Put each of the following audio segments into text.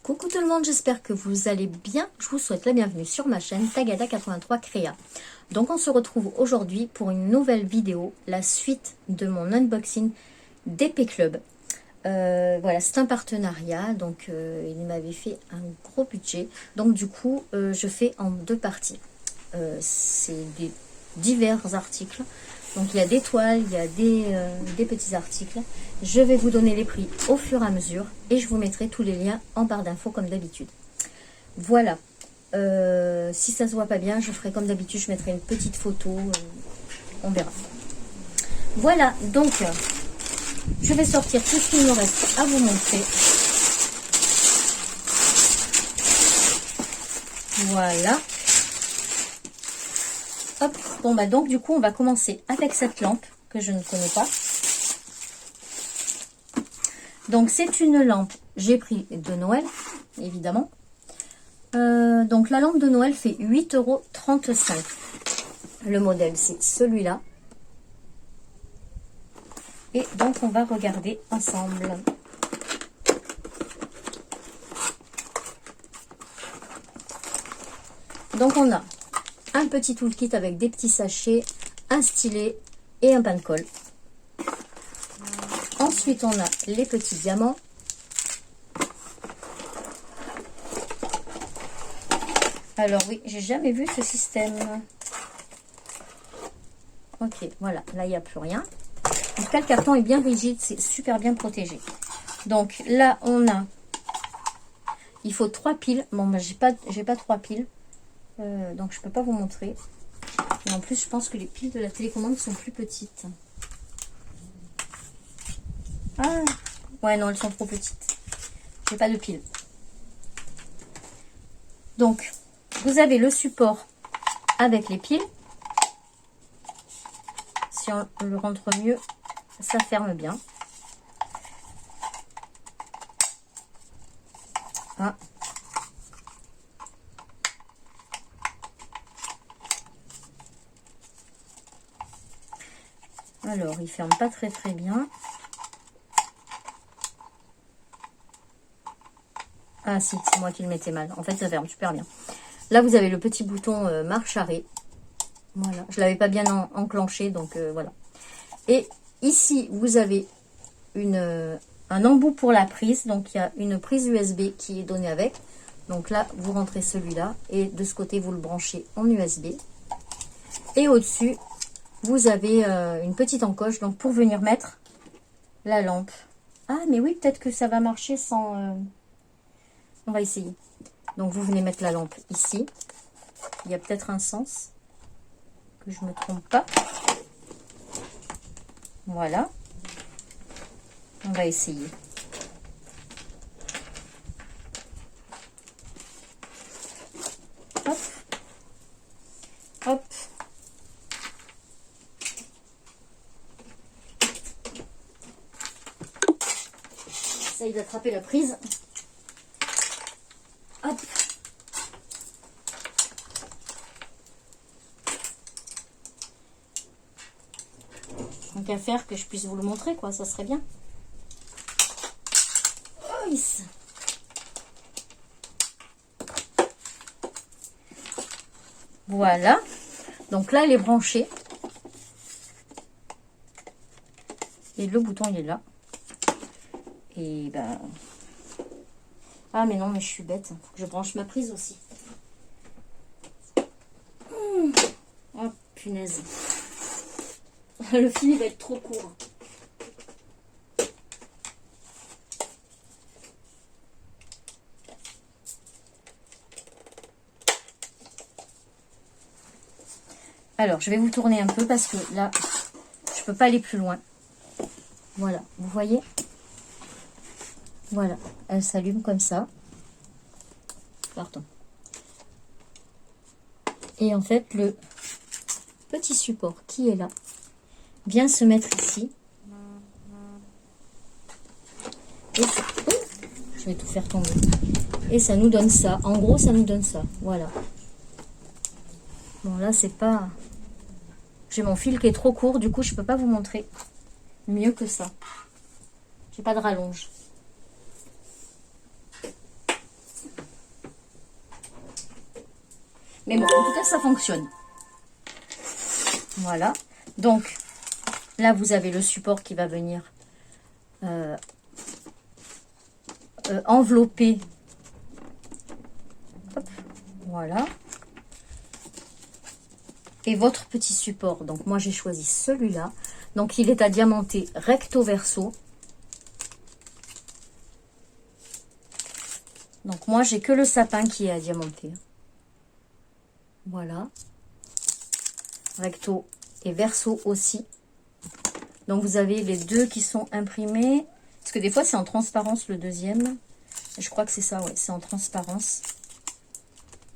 Coucou tout le monde, j'espère que vous allez bien. Je vous souhaite la bienvenue sur ma chaîne Tagada83 Créa. Donc on se retrouve aujourd'hui pour une nouvelle vidéo, la suite de mon unboxing d'Épée Club. Voilà, c'est un partenariat, donc il m'avait fait un gros budget. Donc du coup, je fais en deux parties. C'est des divers articles. Donc il y a des toiles, il y a des petits articles. Je vais vous donner les prix au fur et à mesure et je vous mettrai tous les liens en barre d'infos comme d'habitude. Voilà. Si ça se voit pas bien, je ferai comme d'habitude, je mettrai une petite photo. On verra. Voilà, donc je vais sortir tout ce qu'il me reste à vous montrer. Voilà. Hop, bon bah donc du coup on va commencer avec cette lampe que je ne connais pas. Donc c'est une lampe, j'ai pris de Noël, évidemment. Donc la lampe de Noël fait 8,35 €. Le modèle c'est celui-là. Et donc on va regarder ensemble. Donc on a un petit toolkit avec des petits sachets, un stylet et un pain de colle. Ensuite, on a les petits diamants. Alors oui, j'ai jamais vu ce système. Ok, voilà, là il n'y a plus rien. En tout cas, le carton est bien rigide, c'est super bien protégé. Donc là, on a... Il faut 3 piles. Bon, bah, j'ai pas 3 piles. Donc je peux pas vous montrer. Et en plus je pense que les piles de la télécommande sont plus petites. Ah ouais, non, elles sont trop petites. J'ai pas de piles. Donc vous avez le support avec les piles. Si on le rentre mieux, ça ferme bien. Ah. Alors, il ferme pas très bien. Ah si, c'est moi qui le mettais mal. En fait, ça ferme super bien. Là, vous avez le petit bouton marche arrêt. Voilà, je l'avais pas bien enclenché, donc voilà. Et ici, vous avez un embout pour la prise. Donc, il y a une prise USB qui est donnée avec. Donc là, vous rentrez celui-là. Et de ce côté, vous le branchez en USB. Et au-dessus, vous avez une petite encoche, donc pour venir mettre la lampe. Ah, mais oui, peut-être que ça va marcher sans... On va essayer. Donc, vous venez mettre la lampe ici. Il y a peut-être un sens, que je ne me trompe pas. Voilà. On va essayer. Hop. Hop. J'essaye d'attraper la prise. Hop. Donc à faire que je puisse vous le montrer, quoi, ça serait bien. Oh, yes. Voilà. Donc là, elle est branchée. Et le bouton, il est là. Et ben... Ah, mais non, mais je suis bête. Il faut que je branche ma prise aussi. Oh, punaise. Le fil va être trop court. Alors, je vais vous tourner un peu parce que là, je peux pas aller plus loin. Voilà, vous voyez? Voilà, elle s'allume comme ça. Pardon. Et en fait, le petit support qui est là vient se mettre ici. Et ça, je vais tout faire tomber. Et ça nous donne ça. En gros, ça nous donne ça. Voilà. Bon, là, c'est pas... J'ai mon fil qui est trop court. Du coup, je peux pas vous montrer mieux que ça. J'ai pas de rallonge. Mais bon, en tout cas, ça fonctionne. Voilà. Donc, là, vous avez le support qui va venir envelopper. Hop, voilà. Et votre petit support. Donc, moi, j'ai choisi celui-là. Donc, il est à diamanter recto verso. Donc, moi, j'ai que le sapin qui est à diamanter. Voilà. Recto et verso aussi. Donc, vous avez les deux qui sont imprimés. Parce que des fois, c'est en transparence le deuxième. Je crois que c'est ça, ouais. C'est en transparence.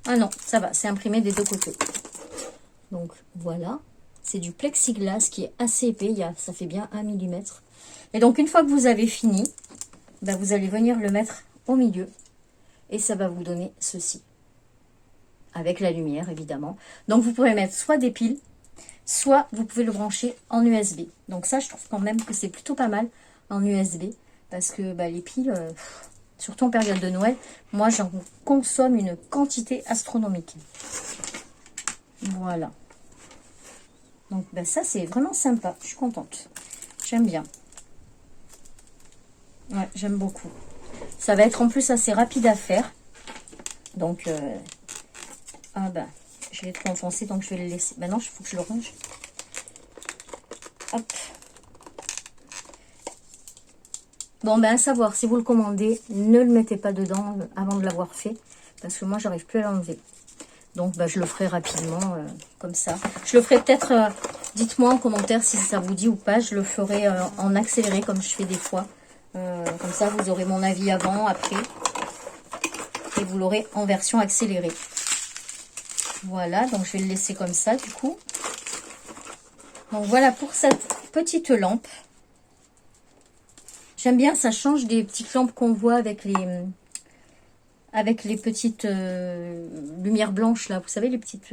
Ah non, ça va. C'est imprimé des deux côtés. Donc, voilà. C'est du plexiglas qui est assez épais. Ça fait bien 1 mm. Et donc, une fois que vous avez fini, ben, vous allez venir le mettre au milieu. Et ça va vous donner ceci. Avec la lumière, évidemment. Donc, vous pouvez mettre soit des piles, soit vous pouvez le brancher en USB. Donc, ça, je trouve quand même que c'est plutôt pas mal en USB. Parce que bah, les piles, surtout en période de Noël, moi, j'en consomme une quantité astronomique. Voilà. Donc, bah, ça, c'est vraiment sympa. Je suis contente. J'aime bien. Ouais, j'aime beaucoup. Ça va être en plus assez rapide à faire. Donc, ah ben, je l'ai trop enfoncé, donc je vais le laisser. Ben non, il faut que je le range. Hop. Bon, ben à savoir, si vous le commandez, ne le mettez pas dedans avant de l'avoir fait. Parce que moi, j'arrive plus à l'enlever. Donc, ben, je le ferai rapidement, comme ça. Je le ferai peut-être, dites-moi en commentaire si ça vous dit ou pas. Je le ferai en accéléré, comme je fais des fois. Comme ça, vous aurez mon avis avant, après. Et vous l'aurez en version accélérée. Voilà, donc je vais le laisser comme ça, du coup. Donc, voilà pour cette petite lampe. J'aime bien, ça change des petites lampes qu'on voit avec les petites lumières blanches, là. Vous savez, les petites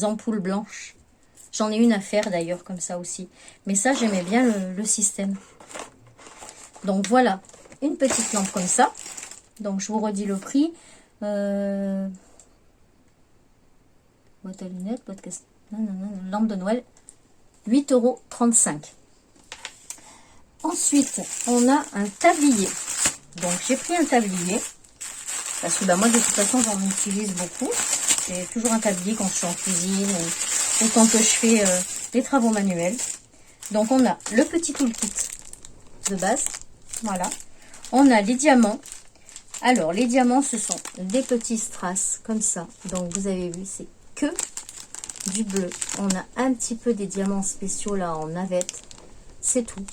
ampoules blanches. J'en ai une à faire, d'ailleurs, comme ça aussi. Mais ça, j'aimais bien le système. Donc, voilà, une petite lampe comme ça. Donc, je vous redis le prix. Boîte à lunettes, boîte casse... Non, lampe de Noël, 8,35 €. Ensuite, on a un tablier. Donc, j'ai pris un tablier. Parce que bah, moi, de toute façon, j'en utilise beaucoup. J'ai toujours un tablier quand je suis en cuisine ou quand je fais des travaux manuels. Donc, on a le petit toolkit de base. Voilà. On a les diamants. Alors, les diamants, ce sont des petits strass comme ça. Donc, vous avez vu, c'est que du bleu. On a un petit peu des diamants spéciaux là en navette. C'est tout.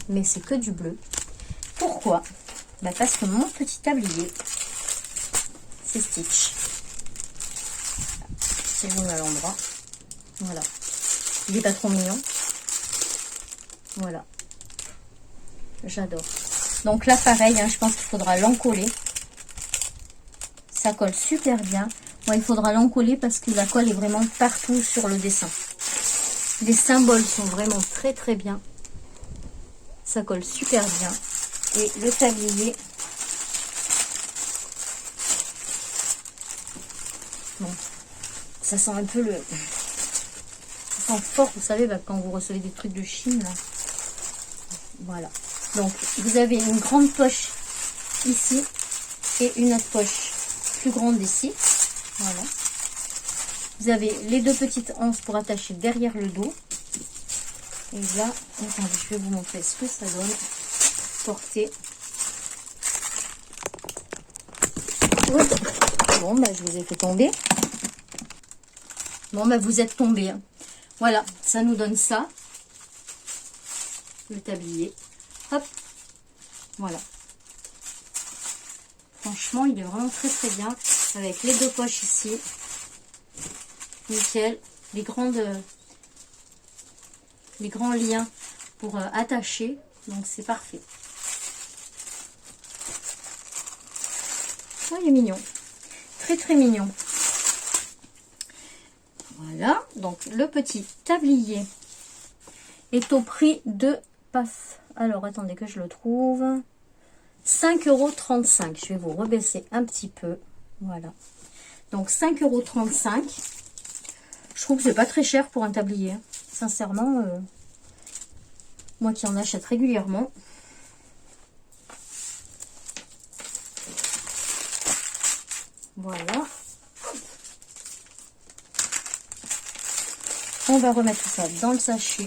Mais c'est que du bleu. Pourquoi? Bah parce que mon petit tablier, c'est Stitch. C'est bon à l'endroit. Voilà. Il est pas trop mignon. Voilà. J'adore. Donc là, pareil, hein, je pense qu'il faudra l'encoller. Ça colle super bien. Bon, il faudra l'encoller parce que la colle est vraiment partout sur le dessin. Les symboles sont vraiment très très bien. Ça colle super bien. Et le tablier, bon, ça sent un peu le... Ça sent fort, vous savez, bah, quand vous recevez des trucs de Chine, là. Voilà. Donc, vous avez une grande poche ici et une autre poche plus grande ici. Voilà. Vous avez les deux petites anses pour attacher derrière le dos. Et là, attendez, je vais vous montrer ce que ça donne. Portée. Oui. Bon, bah, je vous ai fait tomber. Bon, bah, vous êtes tombé. Hein. Voilà, ça nous donne ça. Le tablier. Hop. Voilà. Franchement, il est vraiment très très bien. Avec les deux poches ici. Nickel. Les grands liens pour attacher. Donc, c'est parfait. Oh, il est mignon. Très, très mignon. Voilà. Donc, le petit tablier est au prix de... Paf. Alors, attendez que je le trouve. 5,35 €. Je vais vous rebaisser un petit peu. Voilà. Donc, 5,35 €. Je trouve que c'est pas très cher pour un tablier. Hein. Sincèrement, moi qui en achète régulièrement. Voilà. On va remettre ça dans le sachet.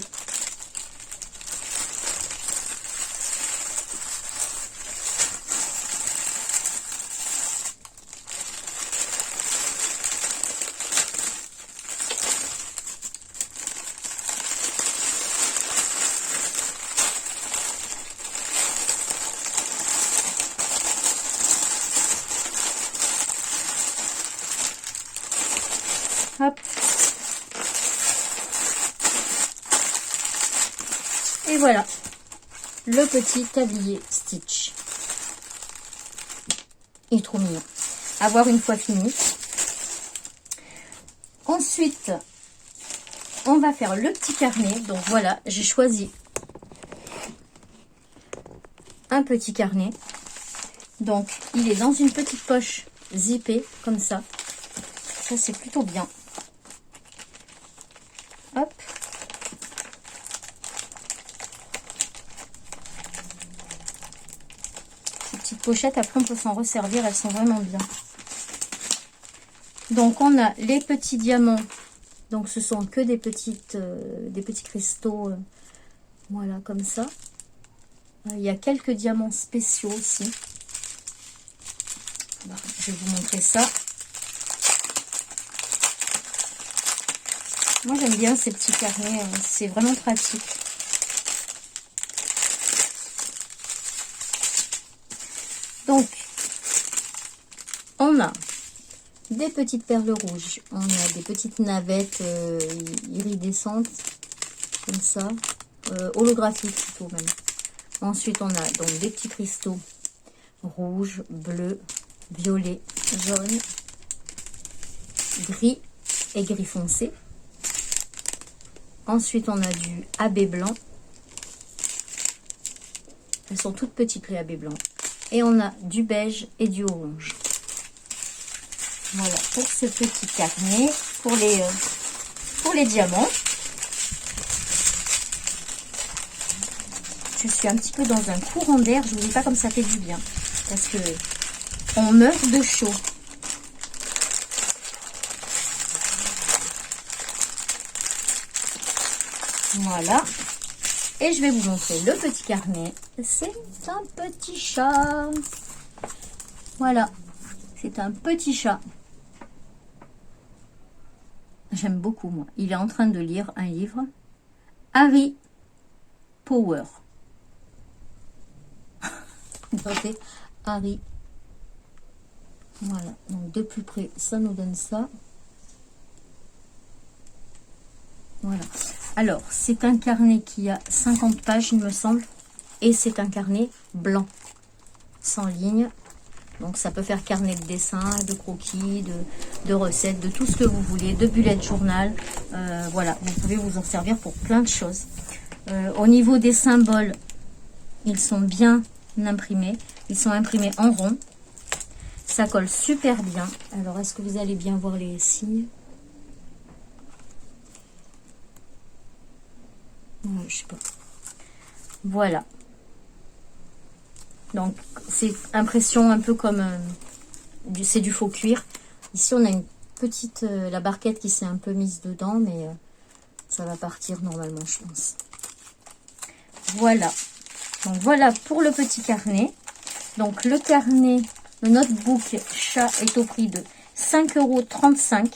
Hop. Et voilà, le petit tablier Stitch. Il est trop mignon. À voir une fois fini. Ensuite, on va faire le petit carnet. Donc voilà, j'ai choisi un petit carnet. Donc, il est dans une petite poche zippée, comme ça. Ça, c'est plutôt bien. Hop. Ces petites pochettes, après, on peut s'en resservir. Elles sont vraiment bien. Donc, on a les petits diamants. Donc, ce sont que des petits cristaux. Voilà, comme ça. Il y a quelques diamants spéciaux aussi. Alors, je vais vous montrer ça. Moi, j'aime bien ces petits carnets. C'est vraiment pratique. Donc, on a des petites perles rouges. On a des petites navettes iridescentes. Comme ça. Holographiques plutôt même. Ensuite, on a donc des petits cristaux rouge, bleu, violet, jaune, gris et gris foncé. Ensuite, on a du AB blanc. Elles sont toutes petites, les AB blancs. Et on a du beige et du orange. Voilà, pour ce petit carnet, pour les diamants. Je suis un petit peu dans un courant d'air. Je ne vous dis pas comme ça fait du bien. Parce que on meurt de chaud. Voilà. Et je vais vous montrer le petit carnet. C'est un petit chat. Voilà. C'est un petit chat. J'aime beaucoup, moi. Il est en train de lire un livre. Harry Power. Harry. Voilà. Donc, de plus près, ça nous donne ça. Voilà. Alors, c'est un carnet qui a 50 pages, il me semble. Et c'est un carnet blanc, sans ligne. Donc, ça peut faire carnet de dessin, de croquis, de recettes, de tout ce que vous voulez, de bullet journal. Voilà, vous pouvez vous en servir pour plein de choses. Au niveau des symboles, ils sont bien imprimés. Ils sont imprimés en rond. Ça colle super bien. Alors, est-ce que vous allez bien voir les signes ? Je sais pas. Voilà. Donc, c'est impression un peu comme c'est du faux cuir. Ici, on a une petite la barquette qui s'est un peu mise dedans, mais ça va partir normalement, je pense. Voilà. Donc, voilà pour le petit carnet. Donc, le carnet, le notebook chat est au prix de 5,35 €.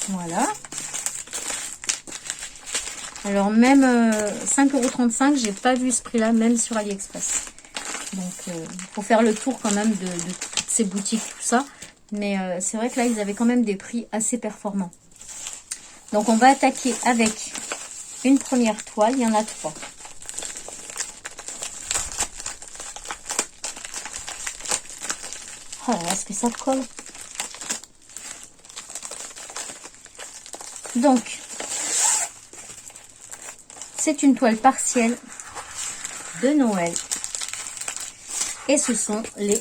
Voilà. Alors même 5,35 €, j'ai pas vu ce prix-là, même sur AliExpress. Donc il faut faire le tour quand même de toutes ces boutiques, tout ça. Mais c'est vrai que là, ils avaient quand même des prix assez performants. Donc on va attaquer avec une première toile. Il y en a 3. Oh là là, est-ce que ça colle? Donc, c'est une toile partielle de Noël. Et ce sont les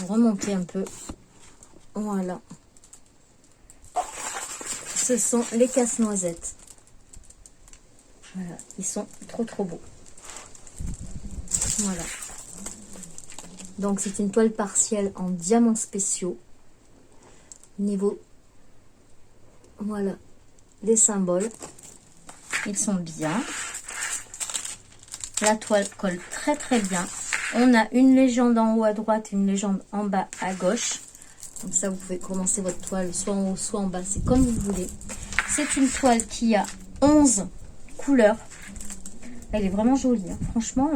vous remonter un peu. Voilà. Ce sont les casse-noisettes. Voilà, ils sont trop beaux. Voilà. Donc c'est une toile partielle en diamants spéciaux. Niveau, voilà, des symboles. Ils sont bien. La toile colle très bien. On a une légende en haut à droite, une légende en bas à gauche. Comme ça, vous pouvez commencer votre toile soit en haut, soit en bas. C'est comme vous voulez. C'est une toile qui a 11 couleurs. Elle est vraiment jolie. Hein. Franchement,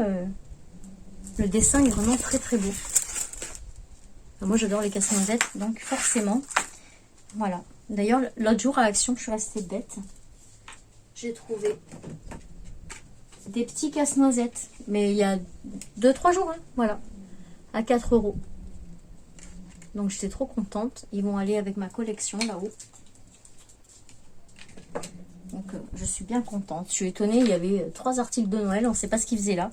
le dessin est vraiment très beau. Moi, j'adore les casse-noisettes. Donc, forcément, voilà. D'ailleurs, l'autre jour à Action, je suis restée bête. J'ai trouvé des petits casse-noisettes. Mais il y a 2-3 jours. Hein, voilà. À 4 €. Donc, j'étais trop contente. Ils vont aller avec ma collection là-haut. Donc, je suis bien contente. Je suis étonnée. Il y avait 3 articles de Noël. On ne sait pas ce qu'ils faisaient là.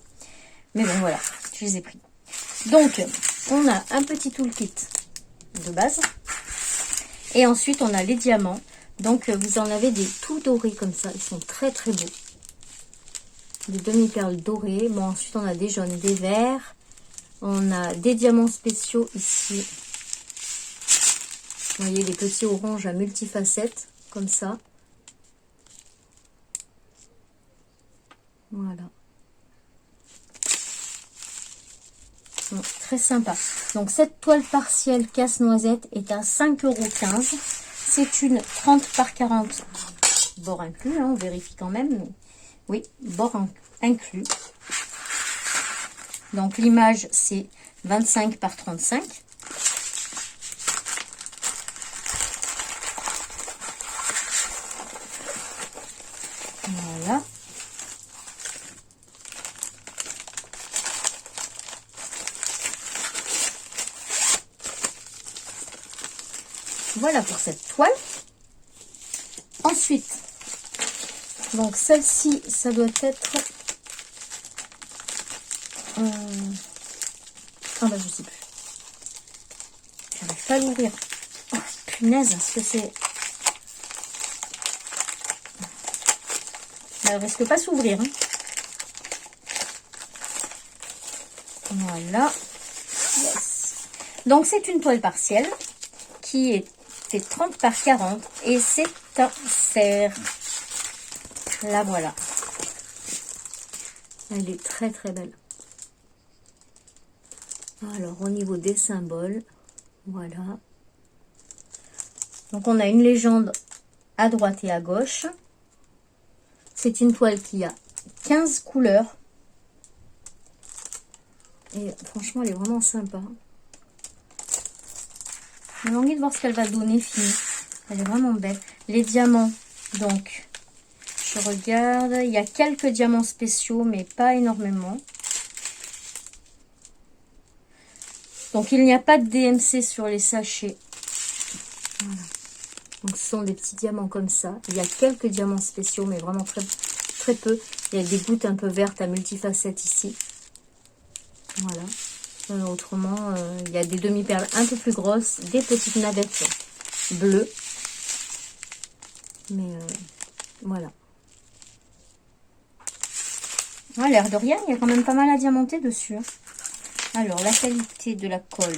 Mais bon, voilà. Je les ai pris. Donc, on a un petit toolkit de base. Et ensuite, on a les diamants. Donc, vous en avez des tout dorés comme ça. Ils sont très beaux. Des demi-perles dorées. Bon, ensuite, on a des jaunes, des verts. On a des diamants spéciaux ici. Vous voyez, les petits oranges à multifacettes. Comme ça. Voilà. Donc, très sympa. Donc, cette toile partielle casse-noisette est à 5,15 €. C'est une 30 par 40. Bord inclus, hein, on vérifie quand même. Mais oui, bord inclus. Donc, l'image, c'est 25 par 35. Voilà. Voilà pour cette toile. Ensuite, donc celle-ci, ça doit être... Ah bah je sais plus. J'arrive pas à l'ouvrir. Oh, punaise, est-ce que c'est... Elle risque pas s'ouvrir. Hein. Voilà. Yes. Donc c'est une toile partielle qui est fait 30 par 40 et c'est un cerf. La voilà. Elle est très belle. Alors au niveau des symboles, voilà. Donc on a une légende à droite et à gauche. C'est une toile qui a 15 couleurs. Et franchement, elle est vraiment sympa. J'ai envie de voir ce qu'elle va donner fini. Elle est vraiment belle. Les diamants, donc, je regarde. Il y a quelques diamants spéciaux, mais pas énormément. Donc, il n'y a pas de DMC sur les sachets. Voilà. Donc, ce sont des petits diamants comme ça. Il y a quelques diamants spéciaux, mais vraiment très peu. Il y a des gouttes un peu vertes à multifacettes ici. Voilà. Autrement, il y a des demi-perles un peu plus grosses, des petites navettes bleues. Mais voilà. Ah, l'air de rien, il y a quand même pas mal à diamanter dessus. Alors, la qualité de la colle,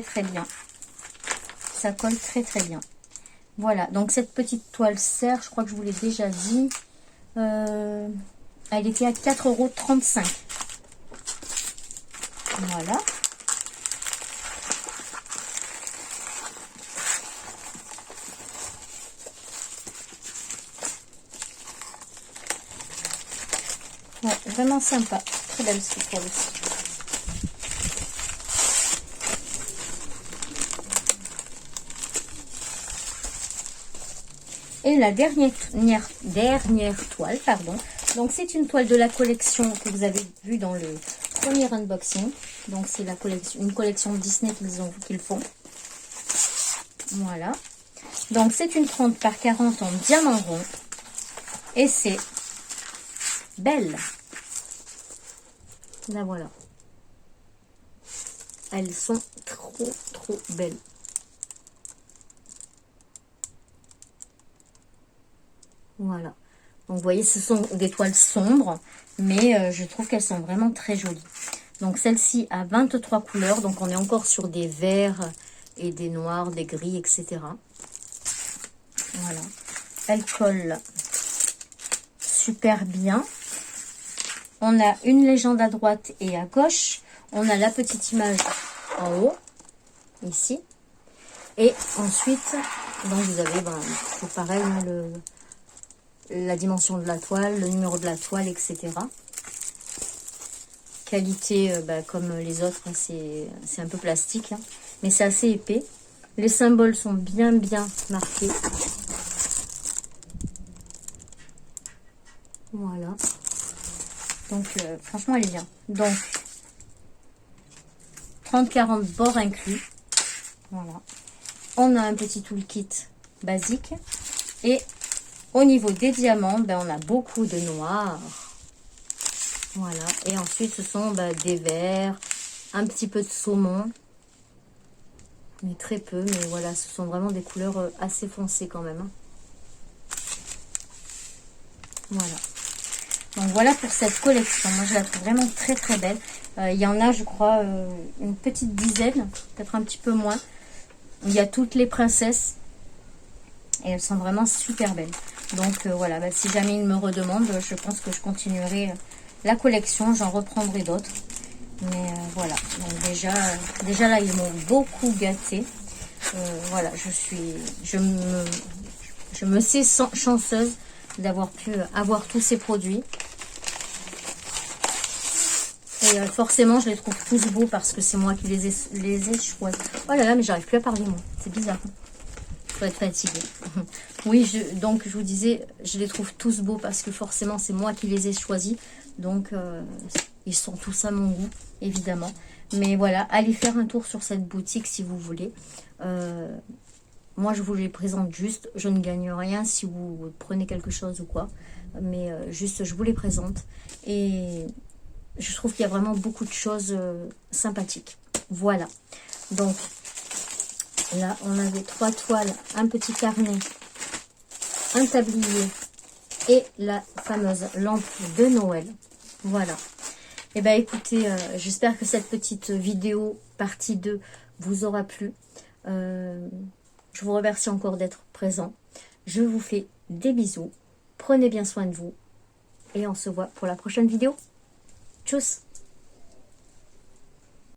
très bien. Ça colle très bien. Voilà, donc cette petite toile serre, je crois que je vous l'ai déjà dit. Elle était à 4,35 €. Voilà. Ouais, vraiment sympa. Très belle cette toile aussi. Et la dernière toile, pardon. Donc c'est une toile de la collection que vous avez vue dans le premier unboxing. Donc c'est la collection, une collection Disney qu'ils font. Voilà. Donc c'est une 30 par 40 en diamant rond. Et c'est belle. La voilà. elles sont trop belles. Voilà. Donc vous voyez, ce sont des toiles sombres, mais je trouve qu'elles sont vraiment très jolies. Donc celle-ci a 23 couleurs, donc on est encore sur des verts et des noirs, des gris, etc. Voilà. Elle colle super bien. On a une légende à droite et à gauche. On a la petite image en haut, ici. Et ensuite, donc vous avez tout pareil, la dimension de la toile, le numéro de la toile, etc. Qualité, comme les autres, hein, c'est un peu plastique, hein, mais c'est assez épais. Les symboles sont bien marqués. Voilà. Donc, franchement, elle est bien. Donc, 30-40 bords inclus. Voilà. On a un petit toolkit basique. Et au niveau des diamants, on a beaucoup de noirs. Voilà. Et ensuite, ce sont des verts, un petit peu de saumon. Mais très peu. Mais voilà, ce sont vraiment des couleurs assez foncées quand même. Hein. Voilà. Donc voilà pour cette collection. Moi, je la trouve vraiment très belle. Il y en a, je crois, une petite dizaine, peut-être un petit peu moins. Il y a toutes les princesses. Et elles sont vraiment super belles. Donc voilà, si jamais ils me redemandent, je pense que je continuerai la collection. J'en reprendrai d'autres. Mais voilà. Donc déjà là, ils m'ont beaucoup gâté. Voilà, je me sais chanceuse d'avoir pu avoir tous ces produits. Et forcément, je les trouve tous beaux parce que c'est moi qui les ai choisis. Oh là là, mais j'arrive plus à parler, moi. C'est bizarre. Je dois être fatiguée. Oui, donc je vous disais, je les trouve tous beaux parce que forcément, c'est moi qui les ai choisis. Donc, ils sont tous à mon goût, évidemment. Mais voilà, allez faire un tour sur cette boutique si vous voulez. Moi, je vous les présente juste. Je ne gagne rien si vous prenez quelque chose ou quoi. Mais juste, je vous les présente. Et je trouve qu'il y a vraiment beaucoup de choses sympathiques. Voilà. Donc, là, on avait 3 toiles, un petit carnet, un tablier et la fameuse lampe de Noël. Voilà. Et écoutez, j'espère que cette petite vidéo partie 2 vous aura plu. Je vous remercie encore d'être présent. Je vous fais des bisous. Prenez bien soin de vous. Et on se voit pour la prochaine vidéo. Tchuss!